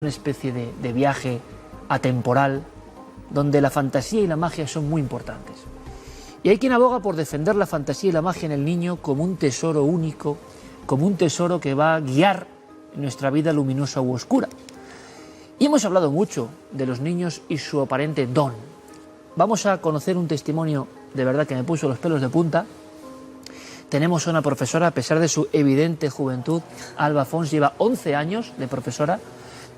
una especie de viaje atemporal donde la fantasía y la magia son muy importantes. Y hay quien aboga por defender la fantasía y la magia en el niño como un tesoro único, como un tesoro que va a guiar nuestra vida luminosa u oscura. Y hemos hablado mucho de los niños y su aparente don. Vamos a conocer un testimonio de verdad que me puso los pelos de punta. Tenemos a una profesora, a pesar de su evidente juventud, Alba Fons, lleva 11 años de profesora,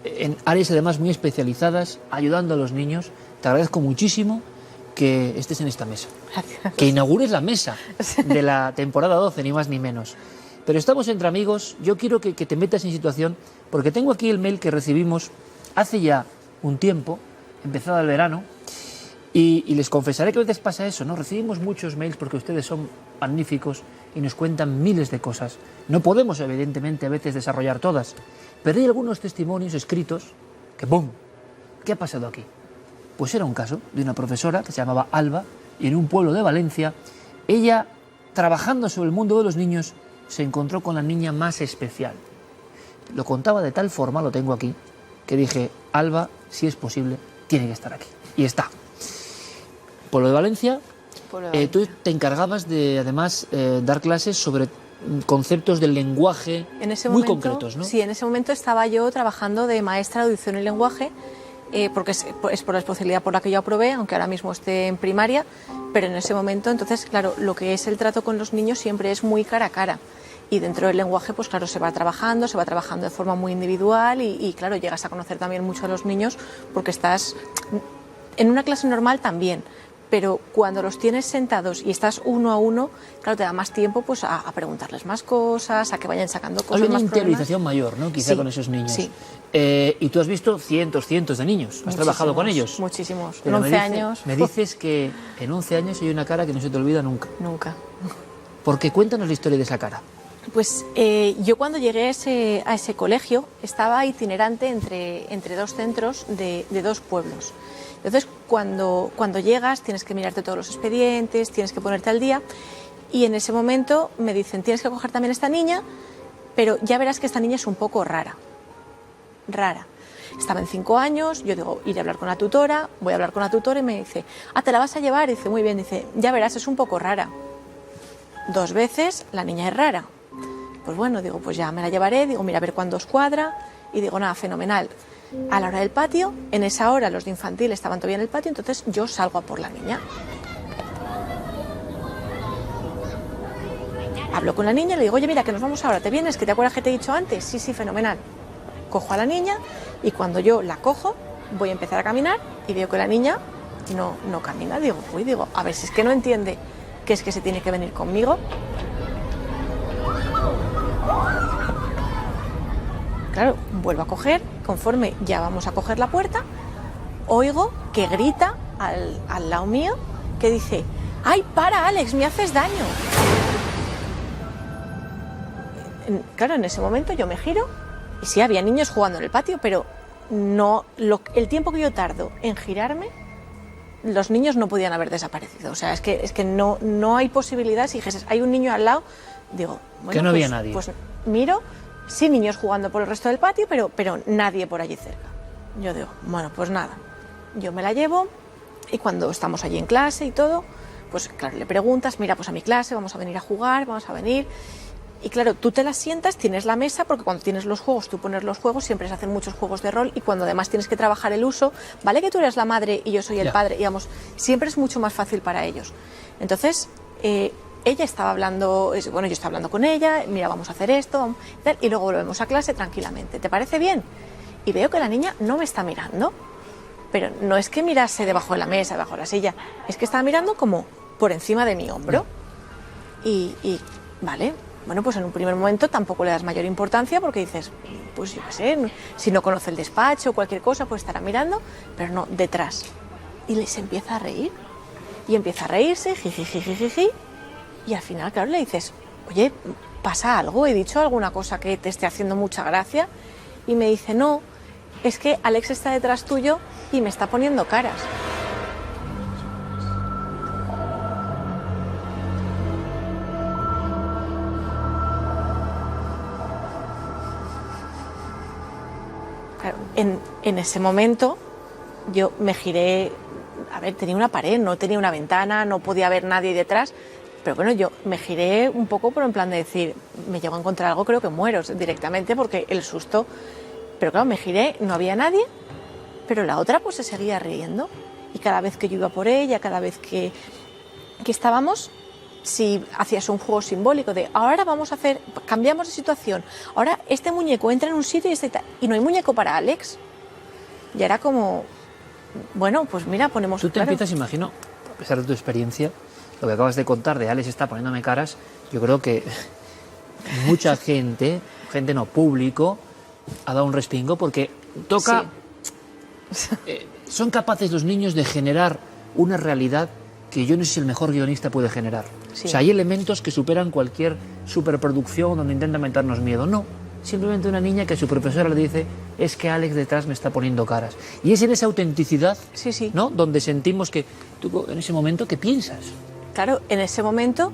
en áreas además muy especializadas, ayudando a los niños. Te agradezco muchísimo que estés en esta mesa. Gracias. Que inaugures la mesa de la temporada 12, ni más ni menos. Pero estamos entre amigos, yo quiero que te metas en situación, porque tengo aquí el mail que recibimos hace ya un tiempo, empezado el verano, y les confesaré que a veces pasa eso, ¿no? Recibimos muchos mails porque ustedes son magníficos y nos cuentan miles de cosas. No podemos, evidentemente, a veces desarrollar todas, pero hay algunos testimonios escritos que ¡bum! ¿Qué ha pasado aquí? Pues era un caso de una profesora que se llamaba Alba y en un pueblo de Valencia, ella, trabajando sobre el mundo de los niños, se encontró con la niña más especial. Lo contaba de tal forma, lo tengo aquí, que dije, Alba, si es posible, tiene que estar aquí. Y está. Pueblo de Valencia, tú te encargabas de, además, dar clases sobre conceptos del lenguaje muy concretos, ¿no? Sí, en ese momento estaba yo trabajando de maestra de audición y lenguaje, porque es por la especialidad por la que yo aprobé, aunque ahora mismo esté en primaria, pero en ese momento, entonces, claro, lo que es el trato con los niños siempre es muy cara a cara. Y dentro del lenguaje, pues claro, se va trabajando de forma muy individual y claro, llegas a conocer también mucho a los niños porque estás en una clase normal también, pero cuando los tienes sentados y estás uno a uno, claro, te da más tiempo pues a preguntarles más cosas, a que vayan sacando cosas. Hay una más interiorización mayor, ¿no? Quizá sí, con esos niños. Sí. Y tú has visto cientos de niños. ¿Has trabajado con ellos? Muchísimos. Pero En 11 años. Me dices que en 11 años hay una cara que no se te olvida nunca. Nunca. Porque cuéntanos la historia de esa cara. Pues yo cuando llegué a ese colegio estaba itinerante entre dos centros de dos pueblos. Entonces cuando llegas tienes que mirarte todos los expedientes, tienes que ponerte al día y en ese momento me dicen tienes que coger también esta niña, pero ya verás que esta niña es un poco rara. Estaba en 5 años, yo digo, iré a hablar con la tutora, voy a hablar con la tutora y me dice, ¿te la vas a llevar? Y dice, muy bien, dice, ya verás, es un poco rara. 2 veces la niña es rara. Pues bueno, digo, pues ya me la llevaré, digo, mira, a ver cuándo os cuadra, y digo, nada, fenomenal. A la hora del patio, en esa hora los de infantil estaban todavía en el patio, entonces yo salgo a por la niña. Hablo con la niña y le digo, oye, mira, que nos vamos ahora, ¿te vienes? ¿Que te acuerdas que te he dicho antes? Sí, sí, fenomenal. Cojo a la niña y cuando yo la cojo, voy a empezar a caminar y veo que la niña no camina. Digo, a ver si es que no entiende que es que se tiene que venir conmigo. Claro, vuelvo a coger, conforme ya vamos a coger la puerta, oigo que grita al lado mío, que dice, ¡ay, para, Alex, me haces daño! Claro, en ese momento yo me giro y sí, había niños jugando en el patio, pero no, el tiempo que yo tardo en girarme, los niños no podían haber desaparecido. O sea, es que no hay posibilidad, si dijeses, hay un niño al lado, digo, bueno, que no había nadie. Pues miro, sí, niños jugando por el resto del patio, pero nadie por allí cerca. Yo digo, bueno, pues nada, yo me la llevo y cuando estamos allí en clase y todo, pues claro, le preguntas, mira, pues a mi clase, vamos a venir a jugar, vamos a venir. Y claro, tú te la sientas, tienes la mesa, porque cuando tienes los juegos, tú pones los juegos, siempre se hacen muchos juegos de rol y cuando además tienes que trabajar el uso, vale que tú eres la madre y yo soy el padre, digamos, siempre es mucho más fácil para ellos. Entonces, ella estaba hablando, bueno, yo estaba hablando con ella, mira, vamos a hacer esto, y luego volvemos a clase tranquilamente. ¿Te parece bien? Y veo que la niña no me está mirando, pero no es que mirase debajo de la mesa, debajo de la silla, es que estaba mirando como por encima de mi hombro. Y vale, bueno, pues en un primer momento tampoco le das mayor importancia porque dices, pues yo qué sé, si no conoce el despacho o cualquier cosa, pues estará mirando, pero no, detrás. Y les empieza a reír, y empieza a reírse, jiji, y al final, claro, le dices, oye, ¿pasa algo? ¿He dicho alguna cosa que te esté haciendo mucha gracia? Y me dice, no, es que Alex está detrás tuyo y me está poniendo caras. Claro, en ese momento yo me giré, a ver, tenía una pared, no tenía una ventana, no podía haber nadie detrás, pero bueno, yo me giré un poco por en plan de decir, me llego a encontrar algo, creo que muero directamente porque el susto, pero claro, me giré, no había nadie, pero la otra pues se seguía riendo y cada vez que yo iba por ella, cada vez que estábamos, si hacías un juego simbólico de ahora vamos a hacer, cambiamos de situación, ahora este muñeco entra en un sitio y no hay muñeco para Alex, y era como, bueno, pues mira, ponemos... Tú te empiezas, imagino, a pesar de tu experiencia, lo que acabas de contar de Alex está poniéndome caras, yo creo que mucha gente no, público, ha dado un respingo porque toca... Sí. Son capaces los niños de generar una realidad que yo no sé si el mejor guionista puede generar. Sí. O sea, hay elementos que superan cualquier superproducción donde intenta meternos miedo. No, simplemente una niña que a su profesora le dice es que Alex detrás me está poniendo caras. Y es en esa autenticidad, sí, sí, ¿no?, donde sentimos que tú en ese momento, ¿qué piensas? Claro, en ese momento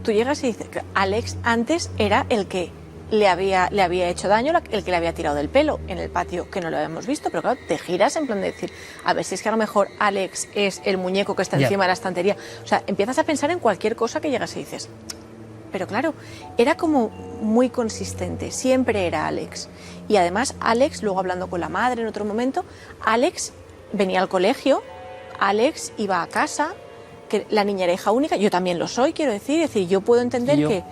tú llegas y dices, Alex antes era el que le había hecho daño, el que le había tirado del pelo en el patio, que no lo habíamos visto, pero claro, te giras en plan de decir, a ver si es que a lo mejor Alex es el muñeco que está encima de la estantería. O sea, empiezas a pensar en cualquier cosa que llegas y dices, pero claro, era como muy consistente, siempre era Alex. Y además Alex, luego hablando con la madre en otro momento, Alex venía al colegio, Alex iba a casa, que la niña era hija única, yo también lo soy, quiero decir, yo puedo entender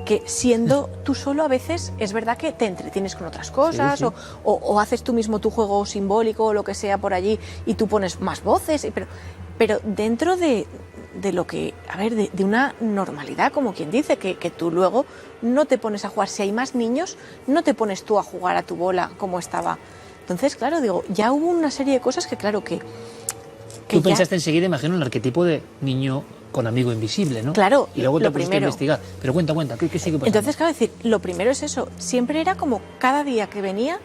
que siendo tú solo a veces es verdad que te entretienes con otras cosas, sí, sí. O haces tú mismo tu juego simbólico o lo que sea por allí y tú pones más voces, pero dentro de lo que, a ver, de una normalidad, como quien dice, que tú luego no te pones a jugar, si hay más niños, no te pones tú a jugar a tu bola como estaba. Entonces, claro, digo, ya hubo una serie de cosas que claro que tú pensaste enseguida, imagino, en el arquetipo de niño con amigo invisible, ¿no? Claro, y luego te pusiste a investigar. Pero cuenta, ¿qué sigue pasando? Entonces, claro, decir, lo primero es eso. Siempre era como, cada día que venía,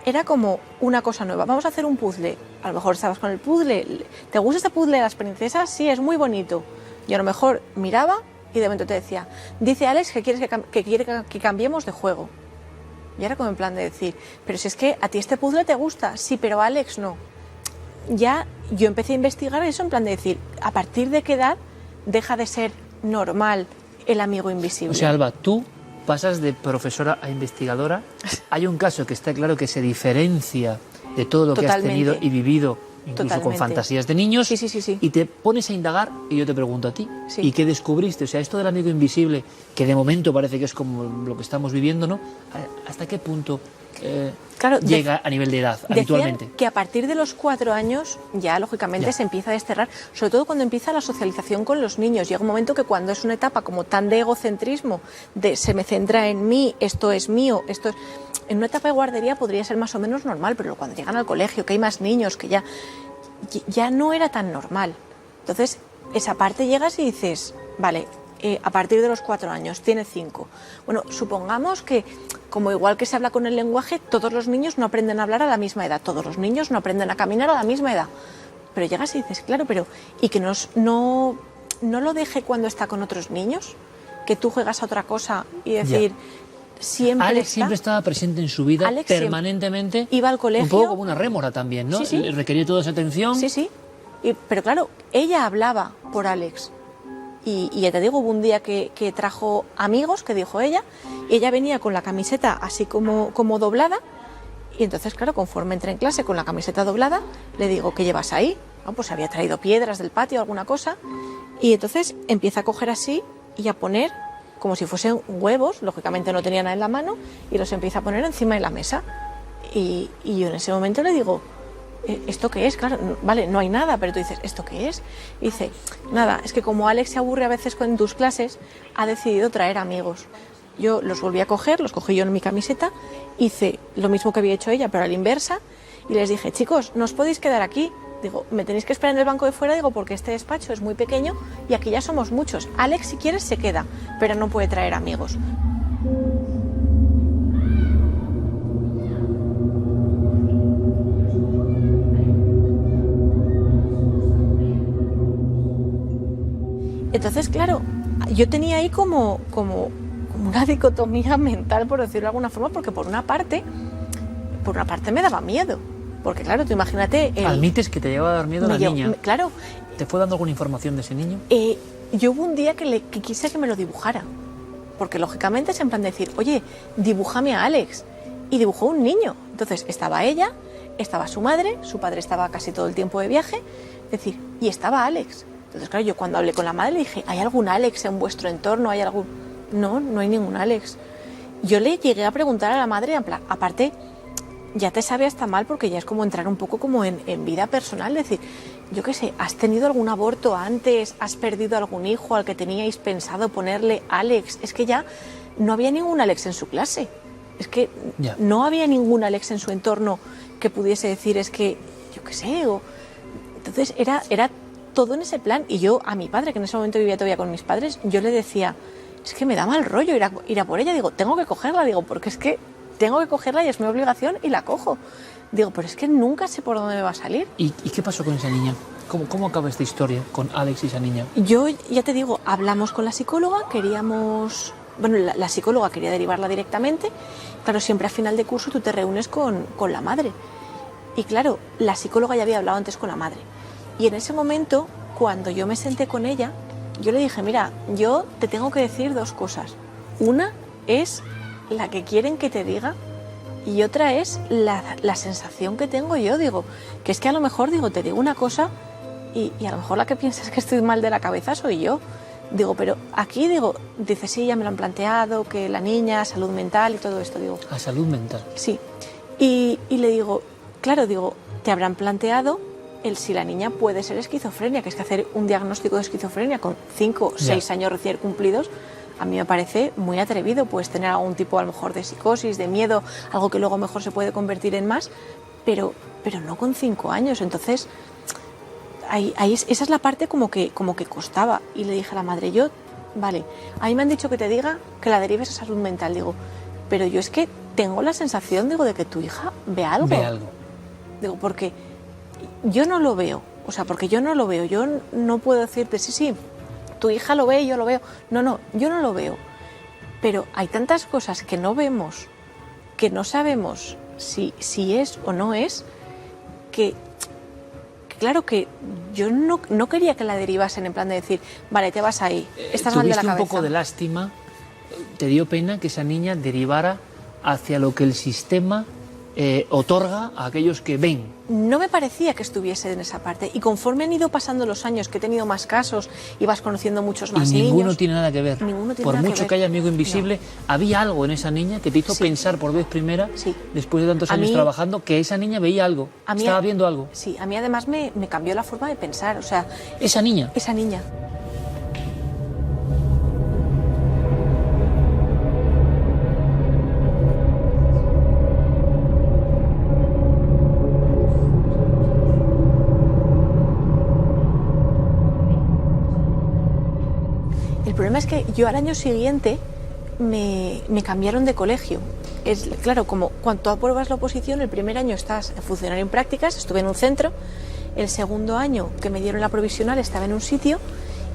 era como una cosa nueva. Vamos a hacer un puzzle. A lo mejor estabas con el puzzle. ¿Te gusta este puzzle de las princesas? Sí, es muy bonito. Y a lo mejor miraba y de momento te decía, dice Alex que quiere que cambiemos de juego. Y era como en plan de decir, pero si es que a ti este puzzle te gusta, sí, pero a Alex no. Ya yo empecé a investigar eso en plan de decir, ¿a partir de qué edad deja de ser normal el amigo invisible? O sea, Alba, tú pasas de profesora a investigadora. Hay un caso que está claro que se diferencia de todo lo que has tenido y vivido, incluso con fantasías de niños, sí. Y te pones a indagar y yo te pregunto a ti, sí. ¿Y qué descubriste? O sea, esto del amigo invisible, que de momento parece que es como lo que estamos viviendo, ¿no? ¿Hasta qué punto llega a nivel de edad habitualmente? Que a partir de los 4 años ya lógicamente se empieza a desterrar, sobre todo cuando empieza la socialización con los niños. Llega un momento que cuando es una etapa como tan de egocentrismo, de se me centra en mí, esto es mío, esto es... En una etapa de guardería podría ser más o menos normal, pero cuando llegan al colegio, que hay más niños, que ya no era tan normal. Entonces, esa parte llegas y dices, vale, a partir de los 4 años, tiene 5. Bueno, supongamos que, como igual que se habla con el lenguaje, todos los niños no aprenden a hablar a la misma edad, todos los niños no aprenden a caminar a la misma edad. Pero llegas y dices, claro, pero y que no lo deje cuando está con otros niños, que tú juegas a otra cosa y decir... Siempre Alex siempre estaba presente en su vida, Alex permanentemente. Iba al colegio. Un poco como una rémora también, ¿no? Sí. Requería toda esa atención. Sí. Pero claro, ella hablaba por Alex. Y ya te digo, hubo un día que trajo amigos, que dijo ella, y ella venía con la camiseta así como doblada. Y entonces, claro, conforme entré en clase con la camiseta doblada, le digo, ¿qué llevas ahí? Pues había traído piedras del patio, alguna cosa. Y entonces empieza a coger así y a poner... como si fuesen huevos, lógicamente no tenía nada en la mano, y los empieza a poner encima de la mesa. Y yo en ese momento le digo, ¿esto qué es? Claro, vale, no hay nada, pero tú dices, ¿esto qué es? Y dice, nada, es que como Alex se aburre a veces con tus clases, ha decidido traer amigos. Yo los volví a coger, los cogí yo en mi camiseta, hice lo mismo que había hecho ella, pero a la inversa, y les dije, chicos, no os podéis quedar aquí. Digo, me tenéis que esperar en el banco de fuera, digo, porque este despacho es muy pequeño y aquí ya somos muchos. Alex, si quieres, se queda, pero no puede traer amigos. Entonces, claro, yo tenía ahí como una dicotomía mental, por decirlo de alguna forma, porque por una parte por una parte me daba miedo, porque claro, tú imagínate... ¿Admites que te llegaba a dar miedo la niña? Claro. ¿Te fue dando alguna información de ese niño? Yo hubo un día que quise que me lo dibujara, porque lógicamente es en plan de decir, oye, dibújame a Alex, y dibujó un niño. Entonces estaba ella, estaba su padre estaba casi todo el tiempo de viaje, es decir, y estaba Alex. Entonces claro, yo cuando hablé con la madre le dije, ¿hay algún Alex en vuestro entorno? ¿Hay algún...? No, no hay ningún Alex. Yo le llegué a preguntar a la madre, en plan, aparte, ya te sabe hasta mal porque ya es como entrar un poco como en vida personal, es decir, yo qué sé, ¿has tenido algún aborto antes? ¿Has perdido algún hijo al que teníais pensado ponerle Alex? Es que ya no había ningún Alex en su clase. Es que no había ningún Alex en su entorno que pudiese decir, es que, yo qué sé, entonces era todo en ese plan. Y yo a mi padre, que en ese momento vivía todavía con mis padres, yo le decía, es que me da mal rollo ir a por ella. Digo, tengo que cogerla, digo, porque es que tengo que cogerla y es mi obligación y la cojo. Digo, pero es que nunca sé por dónde me va a salir. ¿Y qué pasó con esa niña? ¿Cómo acaba esta historia con Alex y esa niña? Yo, ya te digo, hablamos con la psicóloga, queríamos... Bueno, la psicóloga quería derivarla directamente. Claro, siempre a final de curso tú te reúnes con la madre. Y claro, la psicóloga ya había hablado antes con la madre. Y en ese momento, cuando yo me senté con ella, yo le dije, mira, yo te tengo que decir dos cosas. Una es la que quieren que te diga y otra es la sensación que tengo yo. Digo, que es que a lo mejor, digo, te digo una cosa y a lo mejor la que piensas que estoy mal de la cabeza soy yo. Digo, pero aquí, digo, dice, sí, ya me lo han planteado, que la niña, salud mental y todo esto, digo. ¿A salud mental? Sí. Y le digo, claro, digo, te habrán planteado si la niña puede ser esquizofrenia, que es que hacer un diagnóstico de esquizofrenia con 5 o 6 años recién cumplidos, a mí me parece muy atrevido. Puedes tener algún tipo, a lo mejor, de psicosis, de miedo, algo que luego mejor se puede convertir en más, pero no con 5 años. Entonces, esa es la parte como que costaba. Y le dije a la madre, vale, a mí me han dicho que te diga que la derives a salud mental. Digo, pero yo es que tengo la sensación, digo, de que tu hija ve algo. Ve algo. Digo, porque yo no lo veo. O sea, porque yo no lo veo. Yo no puedo decirte, sí, tu hija lo ve, yo lo veo. No, yo no lo veo. Pero hay tantas cosas que no vemos, que no sabemos si es o no es, que claro que yo no quería que la derivasen en plan de decir, vale, te vas ahí, estás mal de la cabeza. ¿Tuviste un poco de lástima? ¿Te dio pena que esa niña derivara hacia lo que el sistema otorga a aquellos que ven? No me parecía que estuviese en esa parte. Y conforme han ido pasando los años, que he tenido más casos y vas conociendo muchos más niños... Y ninguno tiene nada que ver. Por mucho que haya amigo invisible, había algo en esa niña que te hizo pensar por vez primera, después de tantos años trabajando, que esa niña veía algo, estaba viendo algo. Sí, a mí además me cambió la forma de pensar. O sea, ¿Esa niña? Esa niña. El problema es que yo al año siguiente me cambiaron de colegio. Claro, como cuando apruebas la oposición, el primer año estás en funcionario en prácticas, estuve en un centro, el segundo año que me dieron la provisional estaba en un sitio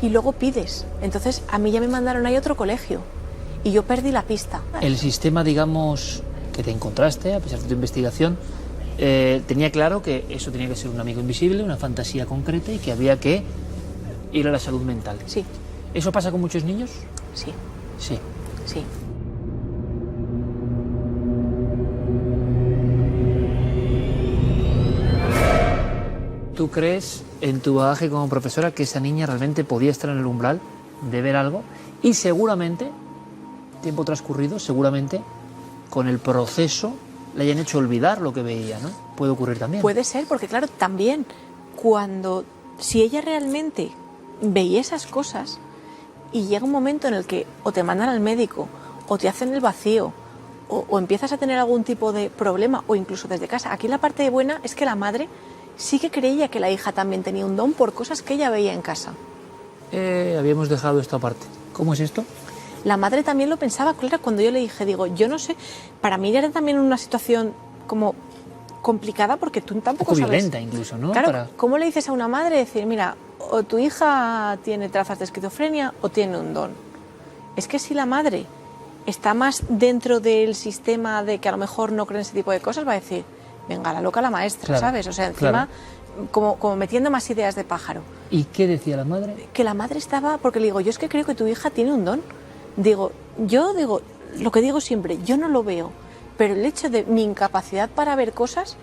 y luego pides. Entonces a mí ya me mandaron ahí a otro colegio y yo perdí la pista. El sistema, digamos, que te encontraste, a pesar de tu investigación, tenía claro que eso tenía que ser un amigo invisible, una fantasía concreta y que había que ir a la salud mental. Sí. ¿Eso pasa con muchos niños? Sí. Sí. Sí. ¿Tú crees, en tu bagaje como profesora, que esa niña realmente podía estar en el umbral de ver algo? Y seguramente, tiempo transcurrido, seguramente, con el proceso le hayan hecho olvidar lo que veía, ¿no? Puede ocurrir también. Puede ser, porque claro, también si ella realmente veía esas cosas y llega un momento en el que o te mandan al médico o te hacen el vacío o empiezas a tener algún tipo de problema o incluso desde casa. Aquí la parte buena es que la madre sí que creía que la hija también tenía un don por cosas que ella veía en casa. Habíamos dejado esta parte. ¿Cómo es esto? La madre también lo pensaba, claro, cuando yo le dije, digo, yo no sé, para mí era también una situación como complicada porque tú tampoco sabes. Violenta incluso, ¿no? Claro, ¿cómo le dices a una madre decir, mira, o tu hija tiene trazas de esquizofrenia o tiene un don? Es que si la madre está más dentro del sistema de que a lo mejor no creen ese tipo de cosas, va a decir, venga, la loca la maestra, claro, ¿sabes? O sea, encima, como metiendo más ideas de pájaro. ¿Y qué decía la madre? Que la madre estaba, porque le digo, yo es que creo que tu hija tiene un don. Digo, lo que digo siempre, yo no lo veo, pero el hecho de mi incapacidad para ver cosas,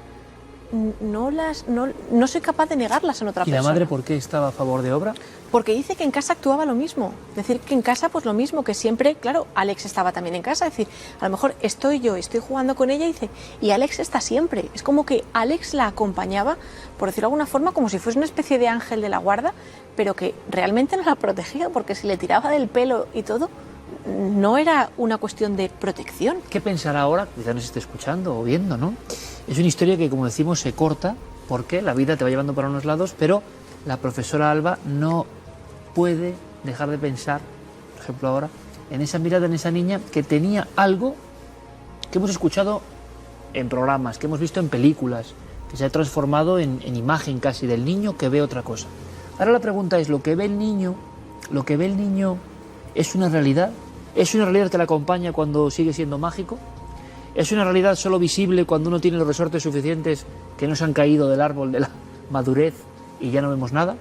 no soy capaz de negarlas en otra persona. ¿Y la madre por qué estaba a favor de obra? Porque dice que en casa actuaba lo mismo. Es decir, que en casa pues lo mismo, que siempre, claro, Alex estaba también en casa. Es decir, a lo mejor estoy jugando con ella y Alex está siempre. Es como que Alex la acompañaba, por decirlo de alguna forma, como si fuese una especie de ángel de la guarda, pero que realmente no la protegía, porque si le tiraba del pelo y todo, no era una cuestión de protección. ¿Qué pensará ahora? Quizá nos esté escuchando o viendo, ¿no? Es una historia que, como decimos, se corta, porque la vida te va llevando para unos lados, pero la profesora Alba no puede dejar de pensar, por ejemplo ahora, en esa mirada, en esa niña que tenía algo que hemos escuchado en programas, que hemos visto en películas, que se ha transformado en imagen casi del niño que ve otra cosa. Ahora la pregunta es, ¿lo que ve el niño es una realidad? ¿Es una realidad que la acompaña cuando sigue siendo mágico? ¿Es una realidad solo visible cuando uno tiene los resortes suficientes que no se han caído del árbol de la madurez y ya no vemos nada?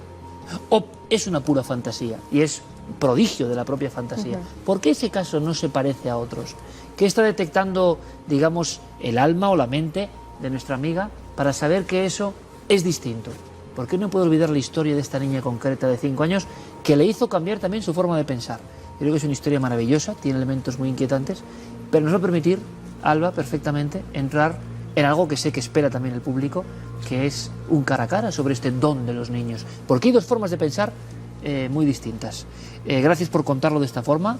¿O es una pura fantasía y es prodigio de la propia fantasía? ¿Por qué ese caso no se parece a otros? ¿Qué está detectando, digamos, el alma o la mente de nuestra amiga para saber que eso es distinto? ¿Por qué no puedo olvidar la historia de esta niña concreta de 5 años que le hizo cambiar también su forma de pensar? Creo que es una historia maravillosa, tiene elementos muy inquietantes, pero nos va a permitir, Alba, perfectamente entrar en algo que sé que espera también el público, que es un cara a cara sobre este don de los niños. Porque hay dos formas de pensar muy distintas. Gracias por contarlo de esta forma,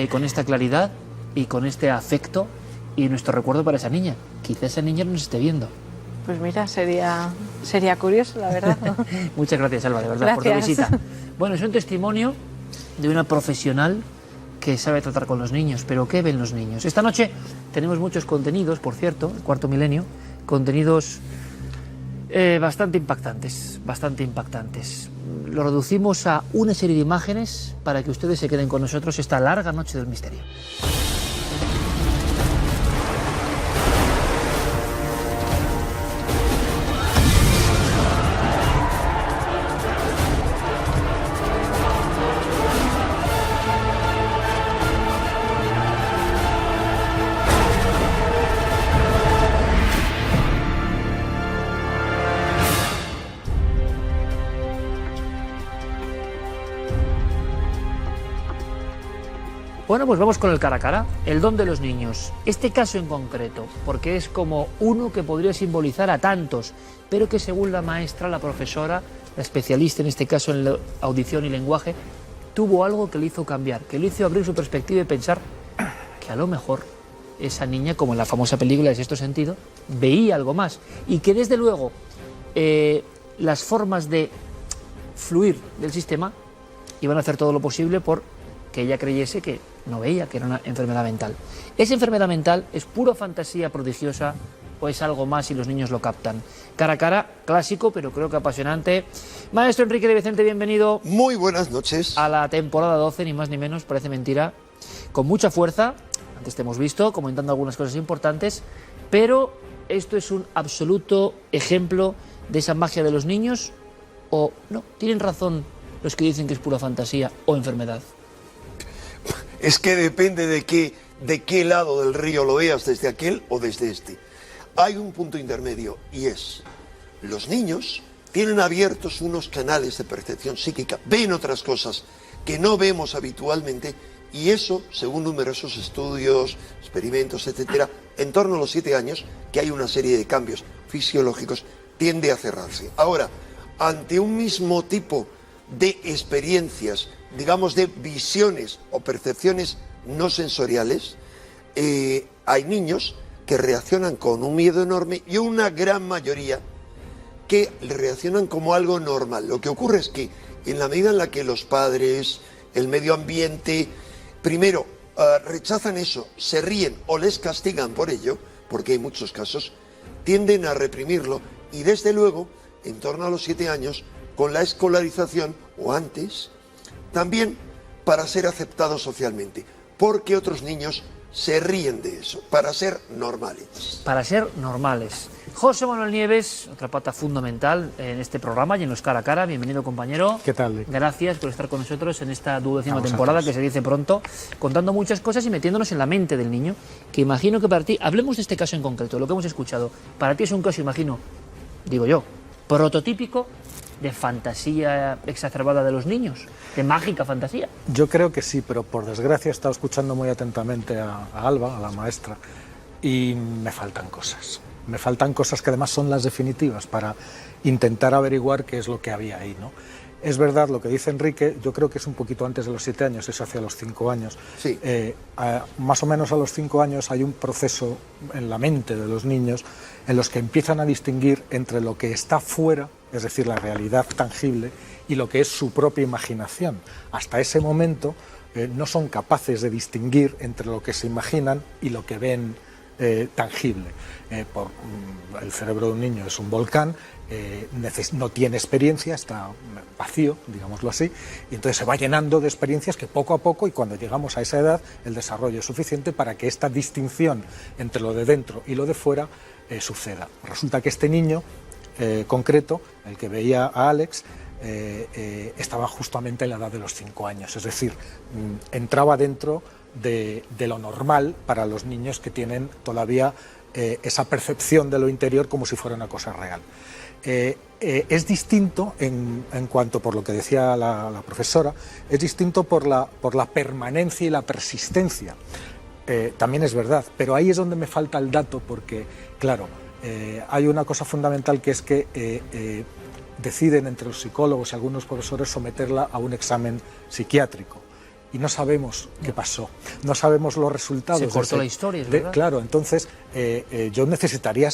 con esta claridad y con este afecto y nuestro recuerdo para esa niña. Quizá esa niña nos esté viendo. Pues mira, sería curioso, la verdad, ¿no? Muchas gracias, Alba, de verdad, por tu visita. Bueno, es un testimonio de una profesional que sabe tratar con los niños, pero ¿qué ven los niños? Esta noche tenemos muchos contenidos, por cierto, el Cuarto Milenio, contenidos bastante impactantes. Lo reducimos a una serie de imágenes para que ustedes se queden con nosotros esta larga noche del misterio. Bueno, pues vamos con el cara a cara, el don de los niños. Este caso en concreto, porque es como uno que podría simbolizar a tantos, pero que según la maestra, la profesora, la especialista en este caso en la audición y lenguaje, tuvo algo que le hizo cambiar, que le hizo abrir su perspectiva y pensar que a lo mejor esa niña, como en la famosa película de Sexto Sentido, veía algo más. Y que desde luego las formas de fluir del sistema iban a hacer todo lo posible por que ella creyese que no veía, que era una enfermedad mental. ¿Esa enfermedad mental es pura fantasía prodigiosa o es algo más y los niños lo captan? Cara a cara, clásico, pero creo que apasionante. Maestro Enrique de Vicente, bienvenido. Muy buenas noches. A la temporada 12, ni más ni menos, parece mentira. Con mucha fuerza, antes te hemos visto, comentando algunas cosas importantes, pero ¿esto es un absoluto ejemplo de esa magia de los niños o no? ¿Tienen razón los que dicen que es pura fantasía o enfermedad? Es que depende de qué lado del río lo veas, desde aquel o desde este. Hay un punto intermedio y es, los niños tienen abiertos unos canales de percepción psíquica, ven otras cosas que no vemos habitualmente y eso, según numerosos estudios, experimentos, etcétera, en torno a los 7 años, que hay una serie de cambios fisiológicos, tiende a cerrarse. Ahora, ante un mismo tipo de experiencias, digamos de visiones o percepciones no sensoriales, hay niños que reaccionan con un miedo enorme y una gran mayoría que reaccionan como algo normal. Lo que ocurre es que en la medida en la que los padres, el medio ambiente, primero rechazan eso, se ríen o les castigan por ello, porque hay muchos casos, tienden a reprimirlo y desde luego, en torno a los 7 años, con la escolarización o antes, también para ser aceptados socialmente. porque otros niños se ríen de eso, para ser normales. Para ser normales. José Manuel Nieves, otra pata fundamental en este programa y en los cara a cara. Bienvenido, compañero. ¿Qué tal, Vic? Gracias por estar con nosotros en esta 12ª A temporada, vosotros. que se dice pronto, contando muchas cosas y metiéndonos en la mente del niño, que imagino que para ti, hablemos de este caso en concreto, lo que hemos escuchado, para ti es un caso, imagino, digo yo, prototípico de fantasía exacerbada de los niños, de mágica fantasía. Yo creo que sí, pero por desgracia he estado escuchando muy atentamente a Alba, a la maestra, y me faltan cosas. Me faltan cosas que además son las definitivas para intentar averiguar qué es lo que había ahí, ¿no? Es verdad lo que dice Enrique, yo creo que es un poquito antes de los 7 años, eso hacia los 5 años. Sí. Más o menos a los 5 años hay un proceso en la mente de los niños en los que empiezan a distinguir entre lo que está fuera, es decir, la realidad tangible, y lo que es su propia imaginación. Hasta ese momento no son capaces de distinguir entre lo que se imaginan y lo que ven tangible. El cerebro de un niño es un volcán, no tiene experiencia, está vacío, digámoslo así, y entonces se va llenando de experiencias que poco a poco, y cuando llegamos a esa edad, el desarrollo es suficiente para que esta distinción entre lo de dentro y lo de fuera suceda. Resulta que este niño concreto, el que veía a Alex, estaba justamente en la edad de los 5 años, es decir, entraba dentro de lo normal para los niños que tienen todavía esa percepción de lo interior como si fuera una cosa real. Es distinto en cuanto, por lo que decía la profesora, es distinto por la permanencia y la persistencia. También es verdad, pero ahí es donde me falta el dato porque, claro, hay una cosa fundamental que es que deciden entre los psicólogos y algunos profesores someterla a un examen psiquiátrico. Y no sabemos qué pasó, no sabemos los resultados. Se cortó la historia, es verdad. Claro, entonces yo necesitaría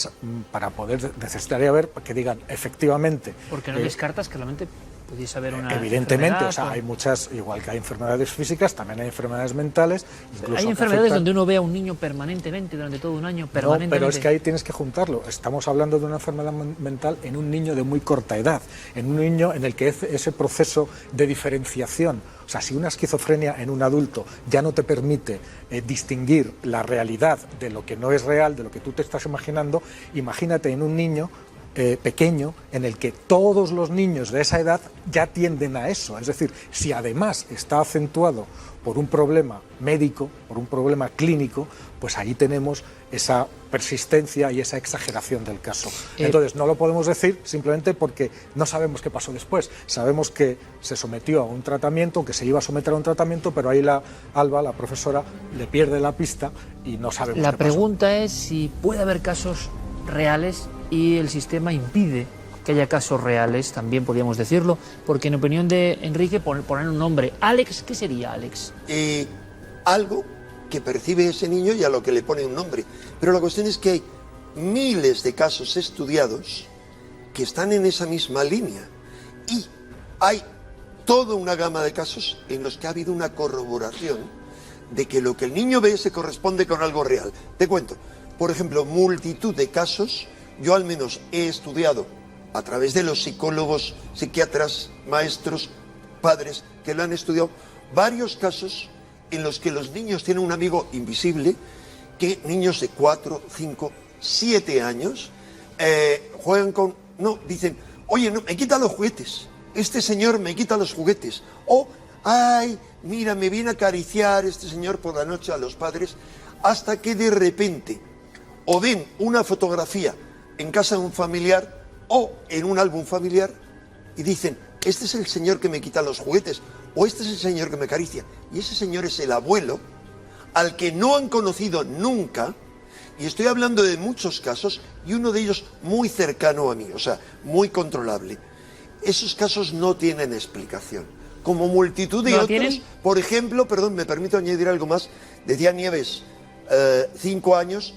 ver que digan efectivamente. Porque no descartas que realmente pudiese haber una evidentemente, enfermedad, o sea, hay muchas, igual que hay enfermedades físicas, también hay enfermedades mentales. Hay enfermedades donde uno ve a un niño permanentemente, durante todo un año, permanentemente. No, pero es que ahí tienes que juntarlo. Estamos hablando de una enfermedad mental en un niño de muy corta edad, en un niño en el que ese proceso de diferenciación, o sea, si una esquizofrenia en un adulto ya no te permite distinguir la realidad de lo que no es real, de lo que tú te estás imaginando, imagínate en un niño pequeño en el que todos los niños de esa edad ya tienden a eso. Es decir, si además está acentuado por un problema médico, por un problema clínico, pues ahí tenemos esa persistencia y esa exageración del caso. Entonces no lo podemos decir simplemente porque no sabemos qué pasó después. Sabemos que se sometió a un tratamiento, que se iba a someter a un tratamiento, pero ahí Alba, la profesora, le pierde la pista y no sabemos La qué pasó. pregunta es si puede haber casos reales y el sistema impide que haya casos reales, también podríamos decirlo, porque en opinión de Enrique, poner un nombre, Alex, ¿qué sería Alex? Algo que percibe ese niño y a lo que le pone un nombre. Pero la cuestión es que hay miles de casos estudiados que están en esa misma línea. Y hay toda una gama de casos en los que ha habido una corroboración de que lo que el niño ve se corresponde con algo real. Te cuento, por ejemplo, multitud de casos. Yo al menos he estudiado a través de los psicólogos, psiquiatras, maestros, padres que lo han estudiado, varios casos en los que los niños tienen un amigo invisible, que niños de 4, 5, 7 años juegan con... No, dicen, oye, no, me quita los juguetes, este señor me quita los juguetes. O, ay, mira, me viene a acariciar este señor por la noche a los padres, hasta que de repente o ven una fotografía en casa de un familiar o en un álbum familiar y dicen, este es el señor que me quita los juguetes o este es el señor que me acaricia. Y ese señor es el abuelo al que no han conocido nunca, y estoy hablando de muchos casos y uno de ellos muy cercano a mí, o sea, muy controlable. Esos casos no tienen explicación. Como multitud de ¿No otros, tienen? por ejemplo, perdón, me permito añadir algo más, decía Nieves, 5 años,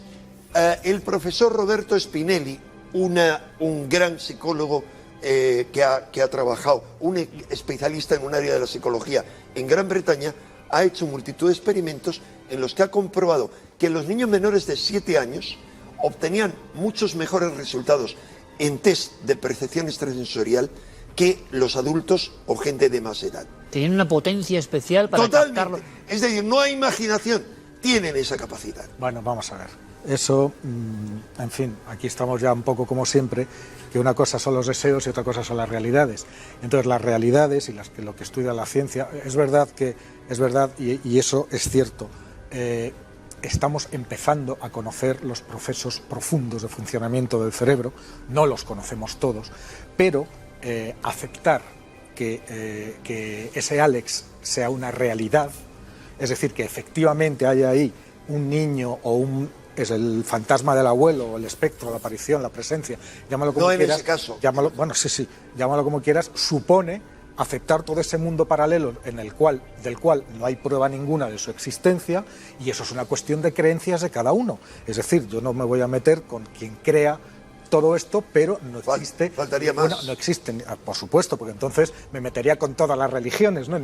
el profesor Roberto Spinelli, un gran psicólogo que ha trabajado, un especialista en un área de la psicología en Gran Bretaña, ha hecho multitud de experimentos en los que ha comprobado que los niños menores de 7 años obtenían muchos mejores resultados en test de percepción extrasensorial que los adultos o gente de más edad. Tienen una potencia especial para Totalmente. captarlo. Es decir, no hay imaginación, tienen esa capacidad. Bueno, vamos a ver. Eso, en fin, aquí estamos ya un poco como siempre, que una cosa son los deseos y otra cosa son las realidades. Entonces, las realidades y lo que estudia la ciencia, es verdad y eso es cierto. Estamos empezando a conocer los procesos profundos de funcionamiento del cerebro, no los conocemos todos, pero aceptar que ese Alex sea una realidad, es decir, que efectivamente haya ahí un niño es el fantasma del abuelo, o el espectro, la aparición, la presencia, llámalo como quieras. No en ese caso. Llámalo como quieras, supone aceptar todo ese mundo paralelo del cual no hay prueba ninguna de su existencia, y eso es una cuestión de creencias de cada uno. Es decir, yo no me voy a meter con quien crea todo esto, pero no existe. Faltaría más. No existen, por supuesto, porque entonces me metería con todas las religiones, ¿no?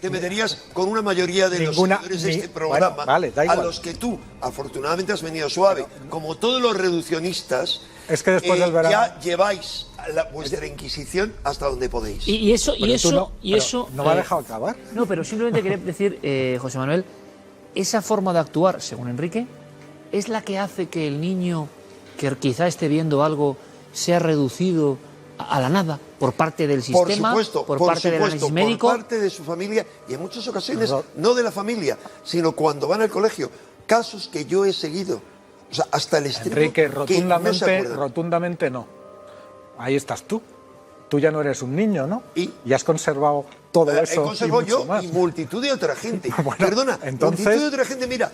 Te meterías con una mayoría de los seguidores de este programa, bueno, vale, da igual. a los que tú, afortunadamente, has venido suave. Como todos los reduccionistas, es que después del verano ya lleváis vuestra Inquisición hasta donde podéis. Y eso ¿no me ha dejado acabar? No, pero simplemente quería decir, José Manuel, esa forma de actuar, según Enrique, es la que hace que el niño que quizá esté viendo algo sea reducido a la nada por parte del sistema, por parte del análisis médico, por parte de su familia, y en muchas ocasiones no de la familia, sino cuando van al colegio. Casos que yo he seguido, o sea, hasta el extremo. Enrique, rotundamente no. Ahí estás tú. Tú ya no eres un niño, ¿no? Y has conservado todo eso. He conservado yo más. Y multitud de otra gente. Bueno, Perdona, entonces... multitud de otra gente. Mira,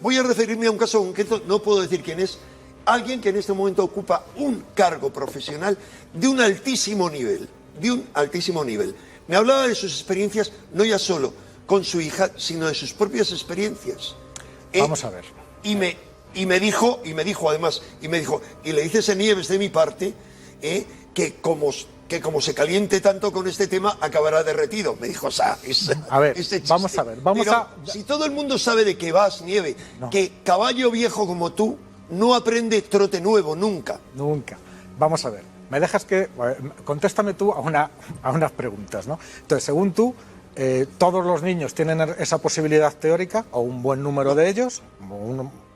voy a referirme a un caso concreto, no puedo decir quién es. Alguien que en este momento ocupa un cargo profesional de un altísimo nivel, Me hablaba de sus experiencias, no ya solo con su hija, sino de sus propias experiencias. Vamos a ver. Y me dijo, además, y le dices a Nieves de mi parte, que como se caliente tanto con este tema, acabará derretido. Me dijo, a ver, vamos a ver. Si todo el mundo sabe de qué vas, Nieve, que caballo viejo como tú no aprende trote nuevo, nunca. Nunca. Vamos a ver. Me dejas contéstame tú a unas preguntas, ¿no? Entonces, según tú, todos los niños tienen esa posibilidad teórica, o un buen número de ellos,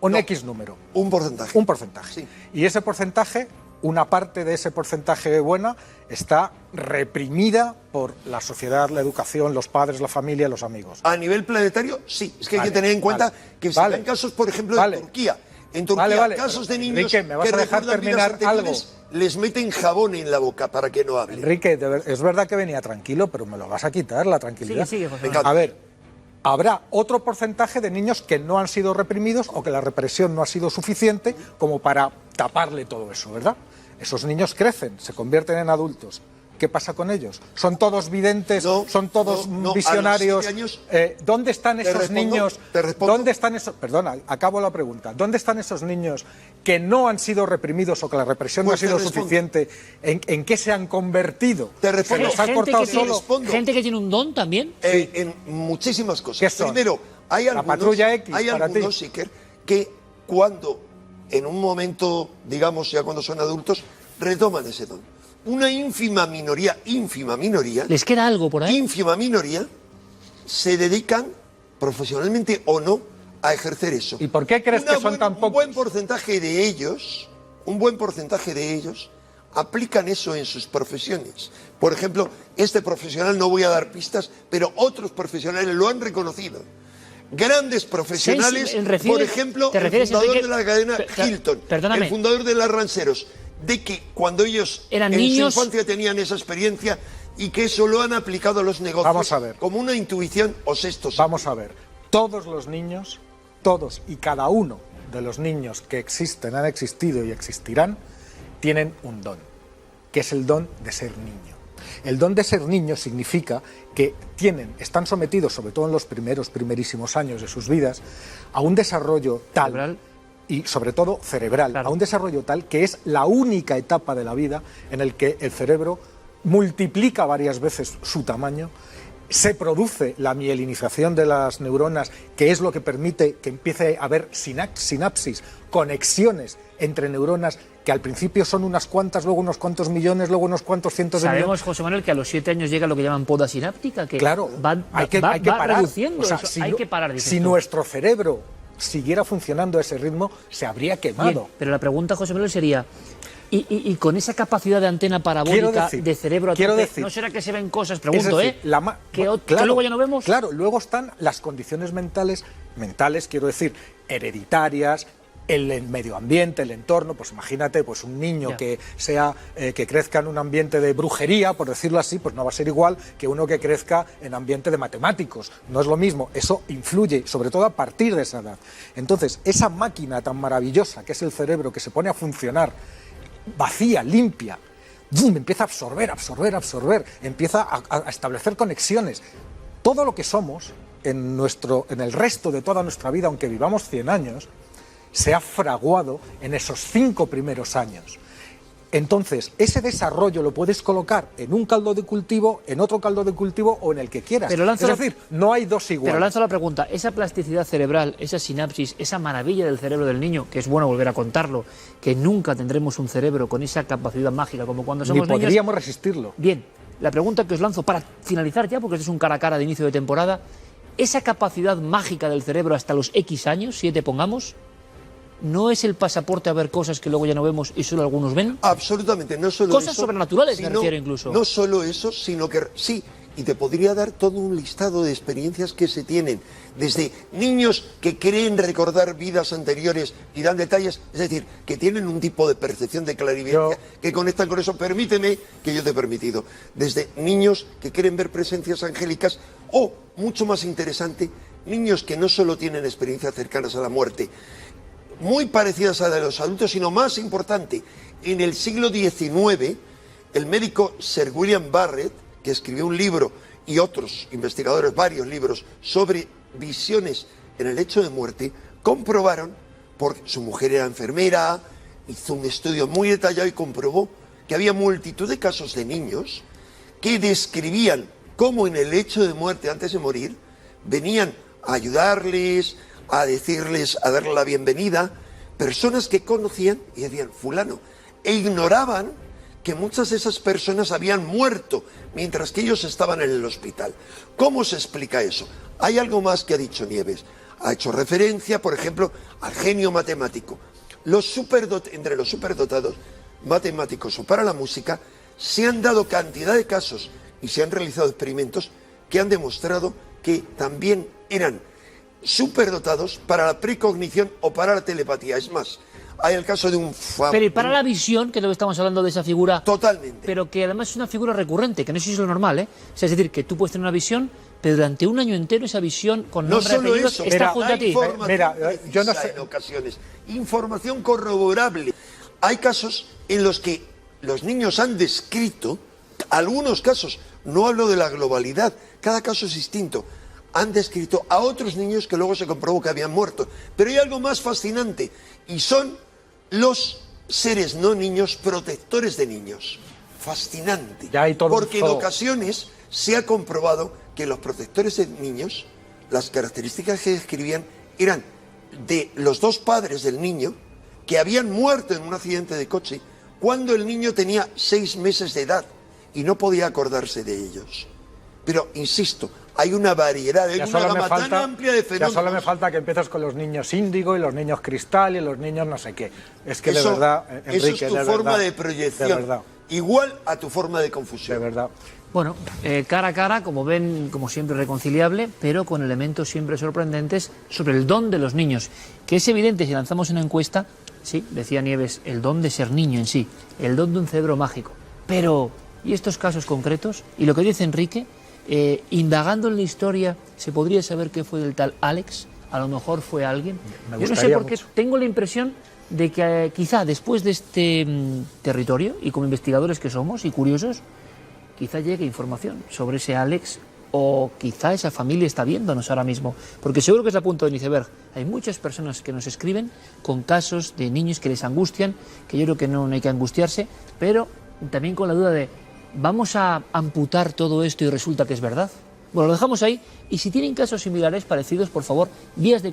X número. Un porcentaje. Un porcentaje. Sí. Y ese porcentaje, una parte de ese porcentaje buena, está reprimida por la sociedad, la educación, los padres, la familia, los amigos. A nivel planetario, sí. Es que hay que tener en cuenta que se dan casos, por ejemplo, de Turquía. En Turquía, casos de niños Enrique, ¿me vas a dejar terminar algo? Les meten jabón en la boca para que no hablen. Enrique, es verdad que venía tranquilo, pero me lo vas a quitar, la tranquilidad. Sigue, José. A ver, habrá otro porcentaje de niños que no han sido reprimidos o que la represión no ha sido suficiente como para taparle todo eso, ¿verdad? Esos niños crecen, se convierten en adultos. ¿Qué pasa con ellos? ¿Son todos videntes? ¿Son todos visionarios? A los 7 años, ¿dónde están esos niños? Te respondo. ¿Dónde están esos? Perdona, acabo la pregunta. ¿Dónde están esos niños que no han sido reprimidos o que la represión no ha sido suficiente? ¿En qué se han convertido? Te respondo. ¿Se los ha cortado solo? ¿Gente que tiene un don también? En muchísimas cosas. ¿Qué son? Primero, hay La algunos, patrulla X hay para algunos ti. Iker, que cuando, en un momento, digamos, ya cuando son adultos, retoman ese don. Una ínfima minoría, ¿Les queda algo por ahí? ínfima minoría, se dedican, profesionalmente o no, a ejercer eso. ¿Y por qué crees que son tan pocos? Un buen porcentaje de ellos aplican eso en sus profesiones. Por ejemplo, este profesional, no voy a dar pistas, pero otros profesionales lo han reconocido. Grandes profesionales, por ejemplo, el fundador de la cadena Hilton, el fundador de las rancheros, de que cuando ellos eran en niños, su infancia tenían esa experiencia y que eso lo han aplicado a los negocios. Vamos a ver. Como una intuición o sexto sentido. Vamos a ver. Todos los niños, todos y cada uno de los niños que existen, han existido y existirán, tienen un don, que es el don de ser niño. El don de ser niño significa que están sometidos, sobre todo en los primerísimos años de sus vidas, a un desarrollo tal, cerebral, y sobre todo cerebral, claro, a un desarrollo tal que es la única etapa de la vida en el que el cerebro multiplica varias veces su tamaño, se produce la mielinización de las neuronas, que es lo que permite que empiece a haber sinapsis, conexiones entre neuronas que al principio son unas cuantas, luego unos cuantos millones, luego unos cuantos cientos de millones. Sabemos, José Manuel, que a los 7 años llega lo que llaman poda sináptica, que Claro, hay que parar. reduciendo O sea, eso. Hay que parar, dices si tú. nuestro cerebro siguiera funcionando a ese ritmo, se habría quemado. Bien, pero la pregunta, José Manuel, sería... Y con esa capacidad de antena parabólica de cerebro a tope, ¿no será que se ven cosas, pregunto, es decir, que luego ya no vemos? Claro, luego están las condiciones mentales, quiero decir, hereditarias, el medio ambiente, el entorno. Pues imagínate, pues un niño que crezca en un ambiente de brujería, por decirlo así, pues no va a ser igual que uno que crezca en ambiente de matemáticos. No es lo mismo. Eso influye, sobre todo a partir de esa edad. Entonces, esa máquina tan maravillosa que es el cerebro, que se pone a funcionar vacía, limpia, empieza a absorber, empieza a establecer conexiones. Todo lo que somos en el resto de toda nuestra vida, aunque vivamos 100 años, se ha fraguado en esos 5 primeros años. Entonces, ese desarrollo lo puedes colocar en un caldo de cultivo, en otro caldo de cultivo o en el que quieras. Es decir, no hay dos iguales. Pero lanzo la pregunta, esa plasticidad cerebral, esa sinapsis, esa maravilla del cerebro del niño, que es bueno volver a contarlo, que nunca tendremos un cerebro con esa capacidad mágica como cuando somos niños. Ni podríamos resistirlo. Bien, la pregunta que os lanzo para finalizar ya, porque este es un cara a cara de inicio de temporada, esa capacidad mágica del cerebro hasta los X años, 7 pongamos, ¿no es el pasaporte a ver cosas que luego ya no vemos y solo algunos ven? Absolutamente, no solo cosas eso, sobrenaturales, me refiero incluso. No solo eso, sino que sí, y te podría dar todo un listado de experiencias que se tienen, desde niños que creen recordar vidas anteriores y dan detalles, es decir, que tienen un tipo de percepción de clarividencia, que conectan con eso. Permíteme que yo te he permitido, desde niños que quieren ver presencias angélicas, o, mucho más interesante, niños que no solo tienen experiencias cercanas a la muerte, muy parecidas a las de los adultos, sino más importante, en el siglo XIX, el médico Sir William Barrett, que escribió un libro, y otros investigadores, varios libros, sobre visiones en el lecho de muerte, comprobaron, porque su mujer era enfermera, hizo un estudio muy detallado y comprobó que había multitud de casos de niños que describían cómo en el lecho de muerte, antes de morir, venían a ayudarles, a decirles, a darle la bienvenida, personas que conocían y decían, fulano, e ignoraban que muchas de esas personas habían muerto mientras que ellos estaban en el hospital. ¿Cómo se explica eso? Hay algo más que ha dicho Nieves. Ha hecho referencia, por ejemplo, al genio matemático. Entre los superdotados matemáticos o para la música, se han dado cantidad de casos y se han realizado experimentos que han demostrado que también eran superdotados para la precognición o para la telepatía. Es más, hay el caso de un... Pero y para la visión, que es lo que estamos hablando de esa figura... Totalmente. Pero que además es una figura recurrente, que no sé si es lo normal, ¿eh? O sea, es decir, que tú puedes tener una visión, pero durante un año entero esa visión con nombre y apellidos está junto a ti. Yo no sé. En ocasiones, información corroborable. Hay casos en los que los niños han descrito, algunos casos, no hablo de la globalidad, cada caso es distinto, han descrito a otros niños que luego se comprobó que habían muerto. Pero hay algo más fascinante, y son los seres no niños protectores de niños. Fascinante. Porque en ocasiones se ha comprobado que los protectores de niños, las características que describían eran de los dos padres del niño que habían muerto en un accidente de coche cuando el niño tenía 6 meses de edad y no podía acordarse de ellos. Pero, insisto, hay una variedad, hay una gama tan amplia de fenómenos. Ya solo me falta que empieces con los niños índigo y los niños cristal y los niños no sé qué. Es que eso, de verdad, Enrique, eso es tu forma de proyección, de verdad, igual a tu forma de confusión. De verdad. Bueno, cara a cara, como ven, como siempre reconciliable, pero con elementos siempre sorprendentes sobre el don de los niños, que es evidente si lanzamos una encuesta, sí, decía Nieves, el don de ser niño en sí, el don de un cerebro mágico. Pero, ¿y estos casos concretos? Y lo que dice Enrique, indagando en la historia, ¿se podría saber qué fue del tal Alex? A lo mejor fue alguien. Yo no sé por qué tengo la impresión de que quizá después de este territorio, y como investigadores que somos y curiosos, quizá llegue información sobre ese Alex, o quizá esa familia está viéndonos ahora mismo, porque seguro que es la punta del iceberg. Hay muchas personas que nos escriben con casos de niños que les angustian, que yo creo que no hay que angustiarse, pero también con la duda de, ¿vamos a amputar todo esto y resulta que es verdad? Bueno, lo dejamos ahí, y si tienen casos similares, parecidos, por favor, vías de